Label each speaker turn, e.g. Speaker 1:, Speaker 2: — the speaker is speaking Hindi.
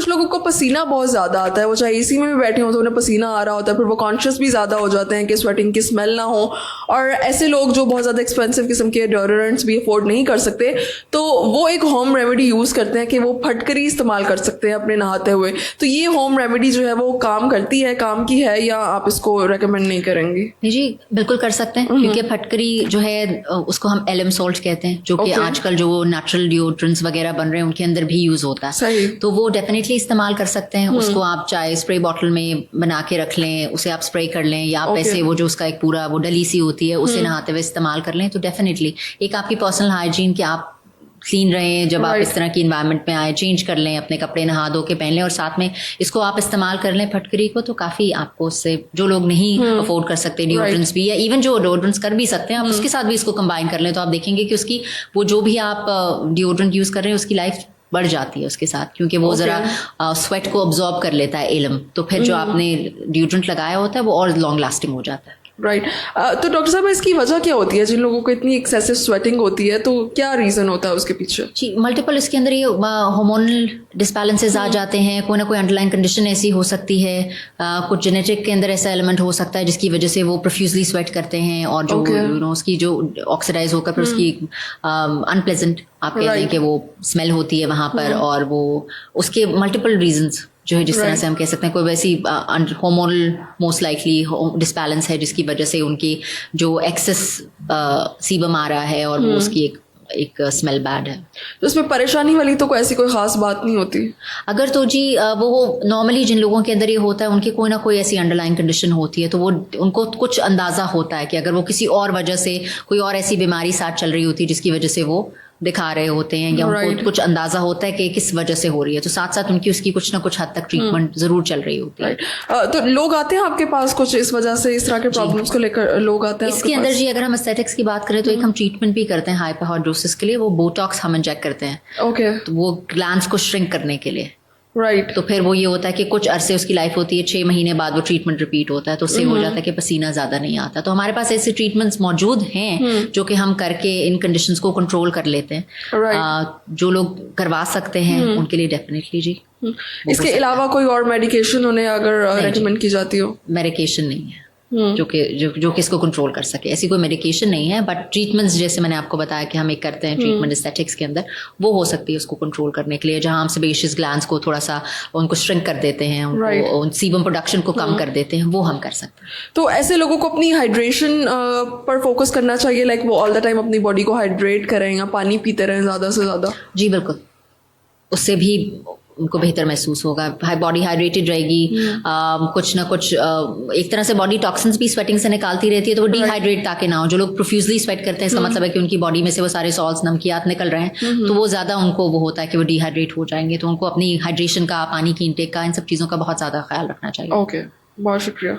Speaker 1: कुछ लोगों को पसीना बहुत ज़्यादा आता है, वो चाहे एसी में भी बैठे हो तो उन्हें पसीना आ रहा होता है, फिर वो कॉन्शियस भी ज़्यादा हो जाते हैं कि स्वेटिंग की स्मेल ना हो। और ऐसे लोग जो बहुत ज़्यादा एक्सपेंसिव किस्म के डिओड्रेंट्स भी अफोर्ड नहीं कर सकते, तो वो एक होम रेमेडी यूज़ करते हैं कि वो फटकरी इस्तेमाल कर सकते हैं अपने नहाते हुए। तो ये होम रेमेडी जो है वो काम करती है, काम की है, या आप इसको रेकमेंड नहीं करेंगी?
Speaker 2: नहीं जी, बिल्कुल कर सकते हैं, क्योंकि फटकरी जो है उसको हम एलएम सॉल्ट कहते हैं, जो कि आजकल जो नेचुरल डिओड्रेंट्स वगैरह बन रहे हैं उनके अंदर भी यूज होता है।
Speaker 1: सही।
Speaker 2: तो वो डेफिनेटली इस्तेमाल कर सकते हैं। उसको आप चाहे स्प्रे बॉटल में बना के रख लें, उसे आप स्प्रे कर लें, या आप ऐसे वो जो उसका एक पूरा वो डली सी होती है उसे नहाते हुए इस्तेमाल कर लें। तो डेफिनेटली एक आपकी पर्सनल हाइजीन कि आप क्लीन रहें, जब आप इस तरह की इन्वायरमेंट में आए, चेंज कर लें, अपने कपड़े नहा धो के पहन लें, और साथ में इसको आप इस्तेमाल कर लें फटकरी को, तो काफी आपको उससे, जो लोग नहीं अफोर्ड कर सकते डिओड्रेंट्स भी, या इवन जो डिओड्रेंट्स कर भी सकते हैं, आप उसके साथ भी इसको कंबाइन कर लें, तो आप देखेंगे कि उसकी वो जो भी आप डिओड्रेंट यूज कर रहे हैं उसकी लाइफ बढ़ जाती है उसके साथ, क्योंकि वो जरा स्वेट को अब्जॉर्ब कर लेता है एलम, तो फिर जो आपने डिओड्रेंट लगाया होता है वो और लॉन्ग लास्टिंग हो जाता है।
Speaker 1: राइट। तो डॉक्टर साहब, इसकी वजह क्या होती है? जिन लोगों को इतनी एक्सेसिव स्वेटिंग होती है, तो क्या रीजन होता है उसके पीछे?
Speaker 2: जी, मल्टीपल इसके अंदर ये हार्मोनल डिसबैलेंसेस आ जाते हैं, कोई ना कोई अंडरलाइन कंडीशन ऐसी हो सकती है, कुछ जेनेटिक के अंदर ऐसा एलिमेंट हो सकता है जिसकी वजह से वो प्रोफ्यूजली स्वेट करते हैं, और जो उसकी जो ऑक्सीडाइज होकर फिर उसकी अनप्लेजेंट आप कह दें कि वो स्मेल होती है वहां पर, और वो उसके मल्टीपल रीजंस जो है, जिस तरह से हम कह सकते हैं कोई वैसी हार्मोनल मोस्ट लाइकली डिसबैलेंस है जिसकी वजह से उनकी जो एक्सेस सीबम आ रहा है, और वो उसकी एक स्मेल बैड है।
Speaker 1: तो इसमें परेशानी वाली तो ऐसी कोई खास बात नहीं होती?
Speaker 2: अगर तो जी वो नॉर्मली जिन लोगों के अंदर ये होता है उनकी कोई ना कोई ऐसी अंडरलाइन कंडीशन होती है, तो वो उनको कुछ अंदाजा होता है कि अगर वो किसी और वजह से कोई और ऐसी बीमारी साथ चल रही होती है जिसकी वजह से वो दिखा रहे होते हैं, या उनको कुछ अंदाजा होता है कि किस वजह से हो रही है, तो साथ साथ उनकी उसकी कुछ ना कुछ हद तक ट्रीटमेंट जरूर चल रही होती है।
Speaker 1: तो लोग आते हैं आपके पास कुछ इस वजह से, इस तरह के प्रॉब्लम्स को लेकर लोग आते हैं
Speaker 2: इसके अंदर जी? अगर हम एस्थेटिक्स की बात करें तो एक हम ट्रीटमेंट भी करते हैं हाइपरहाइड्रोसिस के लिए, वो बोटॉक्स हम इंजेक्ट करते हैं।
Speaker 1: ओके।
Speaker 2: तो वो ग्लैंड्स को श्रिंक करने के लिए।
Speaker 1: राइट।
Speaker 2: तो फिर वो ये होता है कि कुछ अरसे उसकी लाइफ होती है, 6 महीने बाद वो ट्रीटमेंट रिपीट होता है, तो उससे हो जाता है कि पसीना ज्यादा नहीं आता। तो हमारे पास ऐसे ट्रीटमेंट्स मौजूद हैं जो कि हम करके इन कंडीशंस को कंट्रोल कर लेते हैं। जो लोग करवा सकते हैं उनके लिए डेफिनेटली जी।
Speaker 1: इसके अलावा कोई और मेडिकेशन उन्हें अगर रेकमेंड की जाती हो?
Speaker 2: मेडिकेशन नहीं है जो कि इसको कंट्रोल कर सके, ऐसी कोई मेडिकेशन नहीं है, बट ट्रीटमेंट्स जैसे मैंने आपको बताया कि हम एक करते हैं ट्रीटमेंट एस्थेटिक्स के अंदर, वो हो सकती है उसको कंट्रोल करने के लिए, जहां हम सेबेशियस ग्लैंड्स को थोड़ा सा उनको श्रिंक कर देते हैं, उनको सीबम प्रोडक्शन को कम कर देते हैं, वो हम कर सकते हैं।
Speaker 1: तो ऐसे लोगों को अपनी हाइड्रेशन पर फोकस करना चाहिए, लाइक वो ऑल द टाइम अपनी बॉडी को हाइड्रेट करें या पानी पीते रहें ज्यादा से ज्यादा?
Speaker 2: जी बिल्कुल, उससे भी उनको बेहतर महसूस होगा, बॉडी हाइड्रेटेड रहेगी। कुछ ना कुछ एक तरह से बॉडी टॉक्सिन्स भी स्वेटिंग से निकालती रहती है, तो वो डिहाइड्रेट ताकि ना हो। जो लोग प्रोफ्यूजली स्वेट करते हैं, इसका मतलब है कि उनकी बॉडी में से वो सारे सॉल्ट्स, नमकियात निकल रहे हैं, तो वो ज्यादा उनको वो होता है कि वो डिहाइड्रेट हो जाएंगे। तो उनको अपनी हाइड्रेशन का, पानी की इंटेक का, इन सब चीजों का बहुत ज्यादा ख्याल रखना चाहिए।
Speaker 1: ओके, बहुत शुक्रिया।